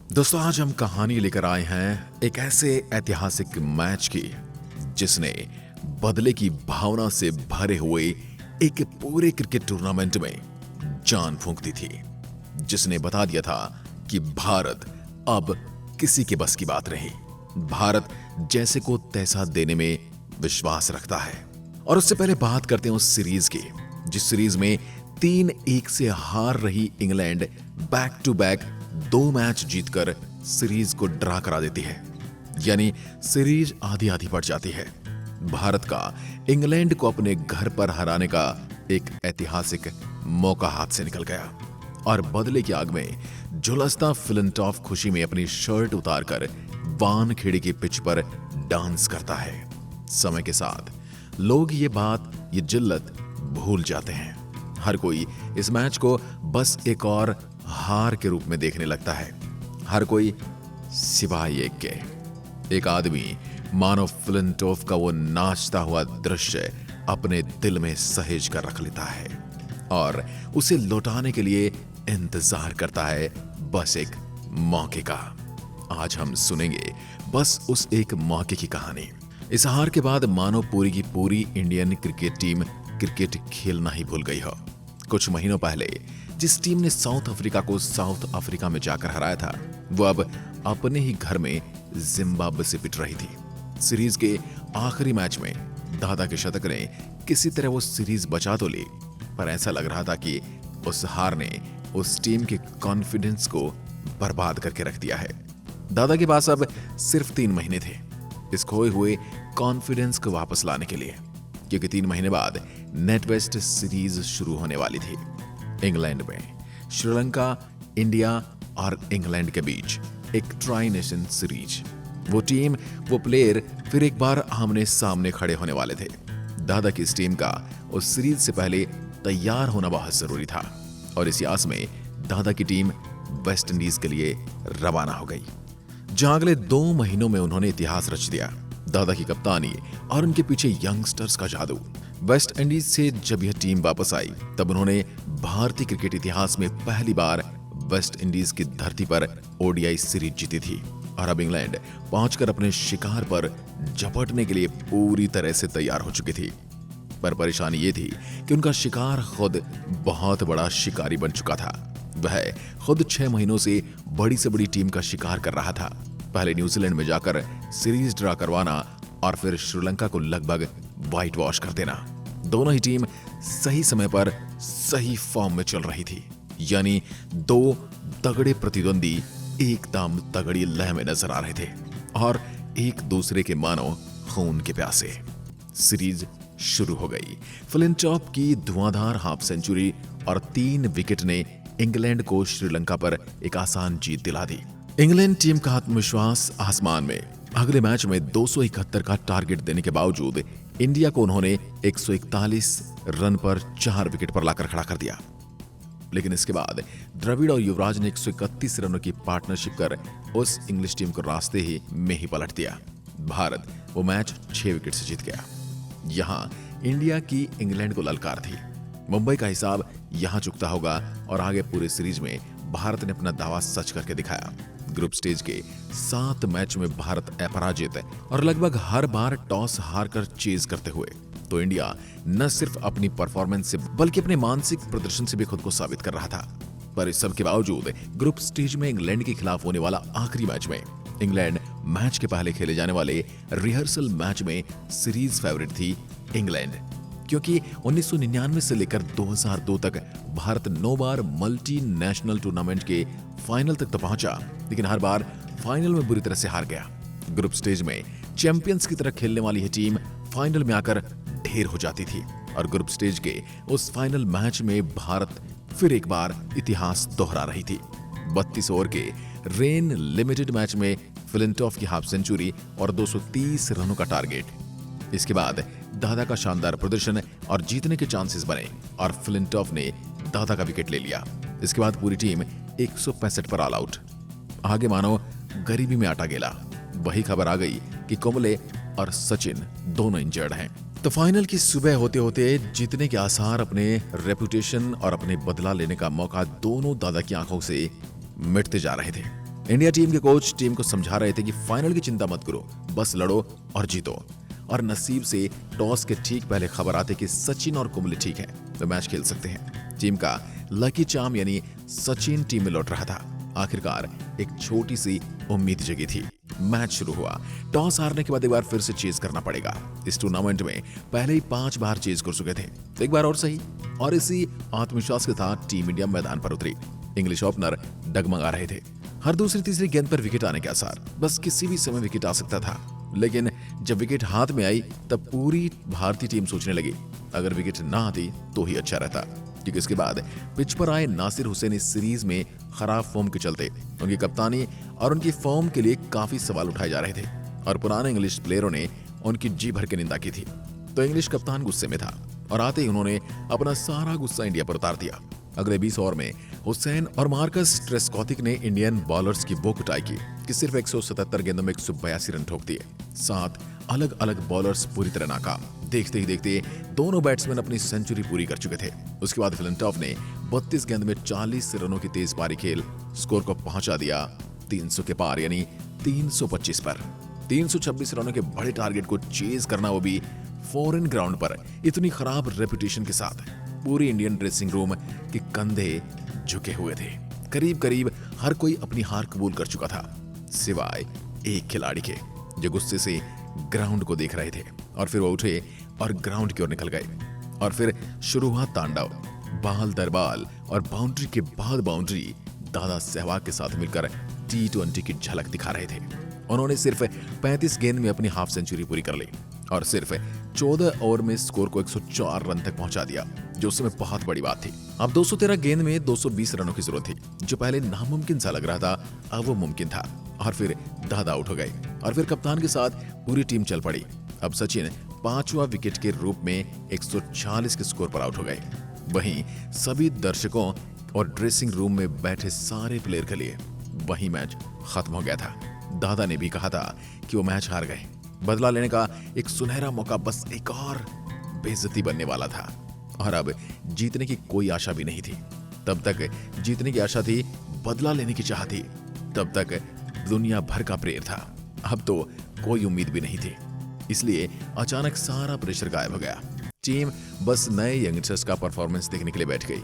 दोस्तों, आज हम कहानी लेकर आए हैं एक ऐसे ऐतिहासिक मैच की जिसने बदले की भावना से भरे हुए एक पूरे क्रिकेट टूर्नामेंट में जान फूंक दी थी, जिसने बता दिया था कि भारत अब किसी के बस की बात नहीं। भारत जैसे को तैसा देने में विश्वास रखता है। और उससे पहले बात करते हैं उस सीरीज की, जिस सीरीज में 3-1 से हार रही England back to back 2 match जीतकर सीरीज को ड्रा करा देती है। यानी सीरीज आधी आधी बढ़ जाती है। भारत का इंग्लैंड को अपने घर पर हराने का एक ऐतिहासिक मौका हाथ से निकल गया और बदले की आग में झुलसता फ्लिंटॉफ खुशी में अपनी शर्ट उतारकर वानखेड़े की पिच पर डांस करता है। समय के साथ लोग ये बात, ये जिल्लत भूल जाते हैं। हर कोई इस मैच को बस एक और हार के रूप में देखने लगता है। हर कोई सिवाय एक के। एक आदमी मानो फ्लिंटॉफ का वो नाचता हुआ दृश्य अपने दिल में सहेज कर रख लेता है और उसे लौटाने के लिए इंतजार करता है बस एक मौके का। आज हम सुनेंगे बस उस एक मौके की कहानी। इस हार के बाद मानो पूरी की पूरी इंडियन क्रिकेट टीम क्रिकेट खेलना ही भूल गई हो। कुछ महीनों पहले जिस टीम ने साउथ अफ्रीका को साउथ अफ्रीका में जाकर हराया था, वो अब अपने ही घर में जिम्बाब्वे से पिट रही थी। सीरीज के आखिरी मैच में दादा के शतक ने किसी तरह वो सीरीज बचा तो ली, पर ऐसा लग रहा था कि उस हार ने उस टीम के कॉन्फिडेंस को बर्बाद करके रख दिया है। दादा के पास अब सिर्फ 3 महीने थे इस खोए हुए कॉन्फिडेंस को वापस लाने के लिए, क्योंकि 3 महीने बाद नेटवेस्ट सीरीज शुरू होने वाली थी। इंग्लैंड में श्रीलंका, इंडिया और इंग्लैंड के बीच एक ट्राई नेशन सीरीज। वो टीम, वो प्लेयर फिर एक बार आमने सामने खड़े होने वाले थे। दादा की इस टीम का उस सीरीज से पहले तैयार होना बहुत जरूरी था और इसी आस में दादा की टीम वेस्ट इंडीज के लिए रवाना हो गई, जहां अगले 2 महीनों में उन्होंने इतिहास रच दिया। दादा की कप्तानी और उनके पीछे यंगस्टर्स का जादू। वेस्ट इंडीज से जब यह टीम वापस आई, तब उन्होंने भारतीय क्रिकेट इतिहास में पहली बार वेस्ट इंडीज की धरती पर ओडीआई सीरीज जीती थी और अब इंग्लैंड पहुंचकर अपने शिकार पर झपटने के लिए पूरी तरह से तैयार हो चुकी थी। पर परेशानी ये थी कि उनका शिकार खुद बहुत बड़ा शिकारी बन चुका था। वह खुद 6 महीनों से बड़ी से बड़ी टीम का शिकार कर रहा था। पहले न्यूजीलैंड में जाकर सीरीज ड्रा करवाना और फिर श्रीलंका को लगभग व्हाइट वॉश कर देना। दोनों ही टीम सही समय पर सही फॉर्म में चल रही थी, यानी 2 तगड़े प्रतिद्वंदी एकदम तगड़ी लय में नजर आ रहे थे और एक दूसरे के मानो खून के प्यासे। सीरीज शुरू हो गई। फ्लिंटॉफ की धुआंधार हाफ सेंचुरी और 3 विकेट ने इंग्लैंड को श्रीलंका पर एक आसान जीत दिला दी। इंग्लैंड टीम का आत्मविश्वास आसमान में। अगले मैच में 271 का टारगेट देने के बावजूद इंडिया को उन्होंने 141 रन पर 4 विकेट पर लाकर खड़ा कर दिया। लेकिन इसके बाद द्रविड़ और युवराज ने 131 रनों की पार्टनरशिप कर उस इंग्लिश टीम को रास्ते ही में ही पलट दिया। भारत वो मैच 6 विकेट से जीत गया। यहां इंडिया की इंग्लैंड को ललकार थी। मुंबई का हिसाब यहां चुकता होगा और आगे पूरे सीरीज में भारत ने अपना दावा सच करके दिखाया। ग्रुप स्टेज के 7 मैच में भारत अपराजित और लगभग हर बार टॉस हारकर चेज करते हुए तो इंडिया न सिर्फ अपनी परफॉर्मेंस से बल्कि अपने मानसिक प्रदर्शन से भी खुद को साबित कर रहा था। पर इस सब के बावजूद ग्रुप स्टेज में इंग्लैंड के खिलाफ होने वाला आखिरी मैच में इंग्लैंड मैच के पहले खेले जाने वाले रिहर्सल मैच में सीरीज फेवरेट थी इंग्लैंड, क्योंकि 1999 से लेकर 2002 तक भारत 9 बार मल्टी नेशनल टूर्नामेंट के फाइनल तक तो पहुंचा, लेकिन हर बार फाइनल में बुरी तरह से हार गया। ग्रुप स्टेज में चैंपियंस की तरह खेलने वाली यह टीम फाइनल में आकर ढेर हो जाती थी और ग्रुप स्टेज के उस फाइनल मैच में भारत फिर एक बार इतिहास दोहरा रही थी। 32 ओवर के रेन लिमिटेड मैच में फ्लिंटॉफ की हाफ सेंचुरी और 230 रनों का टारगेट। इसके बाद दादा का शानदार प्रदर्शन और जीतने के चांसेस बने और फ्लिंटॉफ ने दादा का विकेट ले लिया। इसके बाद पूरी टीम 165 पर ऑल आउट। आगे मानो गरीबी में आटा गेला। वही खबर आ गई कि कुंबले और सचिन दोनों इंजर्ड हैं। तो फाइनल की सुबह होते होते जीतने के आसार, अपने रेपुटेशन और अपने बदला लेने का मौका दोनों दादा की आंखों से मिटते जा रहे थे। इंडिया टीम के कोच टीम को समझा रहे थे कि फाइनल की चिंता मत करो, बस लड़ो और जीतो। और नसीब से टॉस के ठीक पहले खबर आते कि सचिन और कुंबले ठीक हैं, वे मैच खेल सकते हैं। टीम का लकी चार्म यानी सचिन टीम में लौट रहा था। आखिरकार एक छोटी सी उम्मीद जगी थी। मैच शुरू हुआ। टॉस हारने के बाद एक बार फिर से चेज करना पड़ेगा। इस टूर्नामेंट में पहले ही 5 बार चेज कर चुके थे, तो एक बार और सही। और इसी आत्मविश्वास के साथ टीम इंडिया मैदान पर उतरी। इंग्लिश ओपनर डगमगा रहे थे। हर दूसरी तीसरी गेंद पर विकेट आने के आसार, बस किसी भी समय विकेट आ सकता था। लेकिन जब विकेट हाथ में आई तब पूरी भारतीय टीम सोचने लगी अगर विकेट ना आती तो ही अच्छा रहता, क्योंकि इसके बाद पिच पर आए नासिर हुसैन इस सीरीज में खराब फॉर्म के चलते उनकी कप्तानी और उनकी फॉर्म के लिए काफी सवाल उठाए जा रहे थे और पुराने इंग्लिश प्लेयरों ने उनकी जी भर के निंदा की थी। तो इंग्लिश कप्तान गुस्से में था और आते ही उन्होंने अपना सारा गुस्सा इंडिया पर उतार दिया। अगले 20 ओवर में हुसैन और मार्कस ट्रेस्कॉथिक ने इंडियन बॉलर्स की वो कुटाई की कि सिर्फ 177 गेंदों में 182 रन ठोक दिए। 7 अलग अलग बॉलर्स पूरी तरह नाकाम। देखते ही देखते दोनों बैट्समैन अपनी सेंचुरी पूरी कर चुके थे। उसके बाद फ्लिंटॉफ ने 32 गेंद में 40 रनों की तेज पारी खेल स्कोर को पहुंचा दिया 300 के पार यानी 325 पर। 326 रनों के बड़े टारगेट को चेज करना, वो भी फॉरेन ग्राउंड पर, इतनी खराब रेपुटेशन के साथ। पूरी इंडियन ड्रेसिंग रूम के कंधे झुके हुए थे। करीब करीब हर कोई अपनी हार कबूल कर चुका था, सिवाय एक खिलाड़ी के जो गुस्से से ग्राउंड को देख रहे थे। और फिर वो उठे और ग्राउंड की ओर निकल गए। और फिर शुरू हुआ तांडव। बाल दर बाल और बाउंड्री के बाद बाउंड्री दादा सहवाग के साथ मिलकर T20 की झलक दिखा रहे थे। उन्होंने सिर्फ 35 गेंद में अपनी हाफ सेंचुरी पूरी कर ली और सिर्फ 14 ओवर में स्कोर को 104 रन तक पहुंचा दिया, जो उस समय बहुत बड़ी बात थी। अब 213 गेंद में 220 रनों की जरूरत थी। जो पहले नामुमकिन सा लग रहा था, अब वो मुमकिन था। और फिर दादा आउट हो गए और फिर कप्तान के साथ पूरी टीम चल पड़ी। अब सचिन 5वां विकेट के रूप में 140 के स्कोर पर आउट हो गए। वहीं सभी दर्शकों और ड्रेसिंग रूम में बैठे सारे प्लेयर के लिए वही मैच खत्म हो गया था। दादा ने भी कहा था कि वो मैच हार गए। बदला लेने का एक सुनहरा मौका, बस एक और बेइज्जती बनने वाला था और अब जीतने की कोई आशा भी नहीं थी। तब तक जीतने की आशा थी, बदला लेने की चाह थी, तब तक दुनिया भर का प्रेर था। अब तो कोई उम्मीद भी नहीं थी। इसलिए अचानक सारा प्रेशर गायब हो गया। टीम बस नए यंगस्टर्स का परफॉर्मेंस देखने के लिए बैठ गई।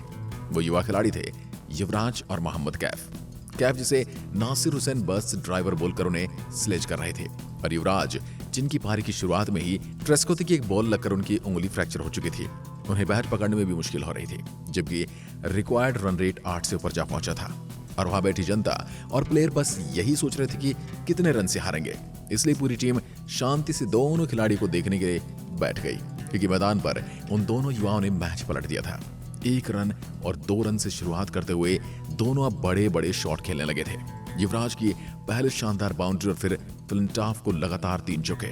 वो युवा खिलाड़ी थे युवराज और मोहम्मद कैफ जिसे नासिर हुसैन बस ड्राइवर बोलकर उन्हें स्लेज कर रहे थे, और युवराज जिनकी पारी की शुरुआत में ही ट्रेस्कोथिक की एक बॉल लगकर उनकी उंगली फ्रैक्चर हो चुकी थी। उन्हें बैट पकड़ने में भी मुश्किल हो रही थी, जबकि रिक्वायर्ड रन रेट 8 से ऊपर जा पहुंचा था। और वहां बैठी जनता और प्लेयर बस यही सोच रहे थे कि कितने रन से हारेंगे। इसलिए पूरी टीम शांति से दोनों खिलाड़ी को देखने के लिए बैठ गई, क्योंकि मैदान पर उन दोनों युवाओं ने मैच पलट दिया था। 1 रन और 2 रन से शुरुआत करते हुए दोनों अब बड़े बड़े शॉट खेलने लगे थे। युवराज की पहले शानदार बाउंड्री और फिर फ्लिंटॉफ को लगातार 3 चौके।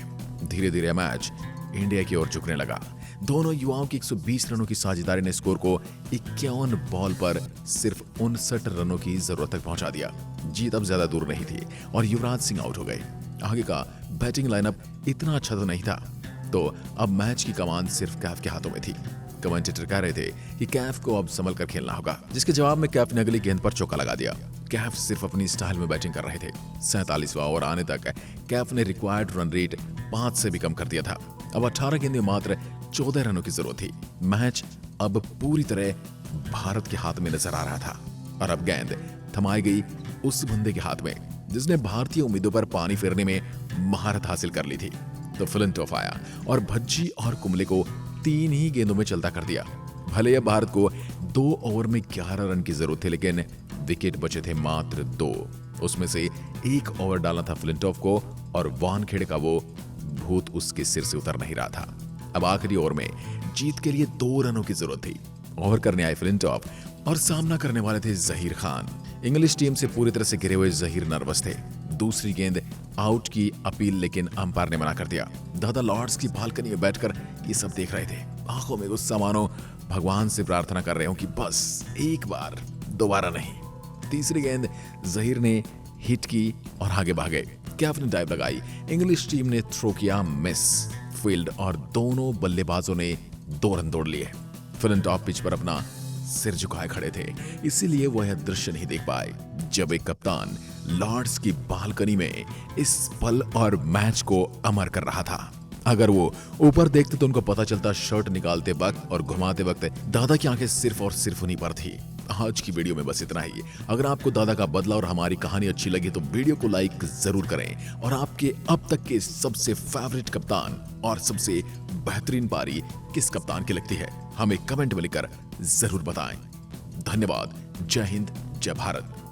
धीरे धीरे मैच इंडिया की ओर झुकने लगा। दोनों युवाओं की 120 रनों की साझेदारी ने स्कोर को 51 बॉल पर सिर्फ 59 रनों की जरूरत तक पहुंचा दिया। जीत अब ज्यादा दूर नहीं थी और युवराज सिंह आउट हो गए। आगे का बैटिंग लाइनअप इतना अच्छा तो नहीं था, तो अब मैच की कमान सिर्फ कैफ के हाथों में थी। कमेंटेटर कह रहे थे कि कैफ को अब संभल कर खेलना होगा, जिसके जवाब में कैफ ने अगली गेंद पर चौका लगा दिया। कैफ सिर्फ अपनी स्टाइल में बैटिंग कर रहे थे। 47वां ओवर आने तक कैफ ने रिक्वायर्ड रन रेट 5 से भी कम कर दिया था। अब 18 गेंद में मात्र 14 रनों की जरूरत थी। मैच अब पूरी तरह भारत के हाथ में नजर आ रहा था और अब गेंद थमाई गई उस बंदे के हाथ में जिसने भारतीय उम्मीदों पर पानी फेरने में महारत हासिल कर ली थी। तो फ्लिंटॉफ आया और भज्जी और कुंबले को 3 ही गेंदों में चलता कर दिया। भले अब भारत को 2 ओवर में 11 रन की जरूरत थी, लेकिन विकेट बचे थे मात्र 2। उसमें से 1 ओवर डालना था फ्लिंटॉफ को और वानखेड़े का वो भूत उसके सिर से उतर नहीं रहा था। अब आखिरी ओवर में जीत के लिए 2 रनों की जरूरत थी। ओवर करने आए फ्लिंटॉफ और सामना करने वाले थे जहीर खान। इंग्लिश टीम से पूरी तरह से घिरे हुए जहीर नर्वस थे। दूसरी गेंद आउट की अपील, लेकिन अंपायर ने मना कर दिया। दादा लॉर्ड्स की बालकनी में बैठकर ये सब देख रहे थे। आंखों में गुस्सा, मानो भगवान से प्रार्थना कर रहे हो कि बस एक बार, दोबारा नहीं। तीसरी गेंद जहीर ने हिट की और आगे भागे। कैफ ने डाइव लगाई। इंग्लिश टीम ने थ्रो किया, मिस फील्ड और दोनों बल्लेबाजों ने 2 रन दौड़ लिए। फ्लिंटॉफ पिच पर अपना सिर झुकाए खड़े थे, इसीलिए वह यह दृश्य नहीं देख पाए जब एक कप्तान लॉर्ड्स की बालकनी में इस पल और मैच को अमर कर रहा था। अगर वो ऊपर देखते तो उनको पता चलता शर्ट निकालते वक्त और घुमाते वक्त दादा की आंखें सिर्फ और सिर्फ उन्हीं पर थी। आज की वीडियो में बस इतना ही। अगर आपको दादा का बदला और हमारी कहानी अच्छी लगी तो वीडियो को लाइक जरूर करें और आपके अब तक के सबसे फेवरेट कप्तान और सबसे बेहतरीन पारी किस कप्तान की लगती है हमें कमेंट में लिखकर जरूर बताएं। धन्यवाद। जय हिंद, जय भारत।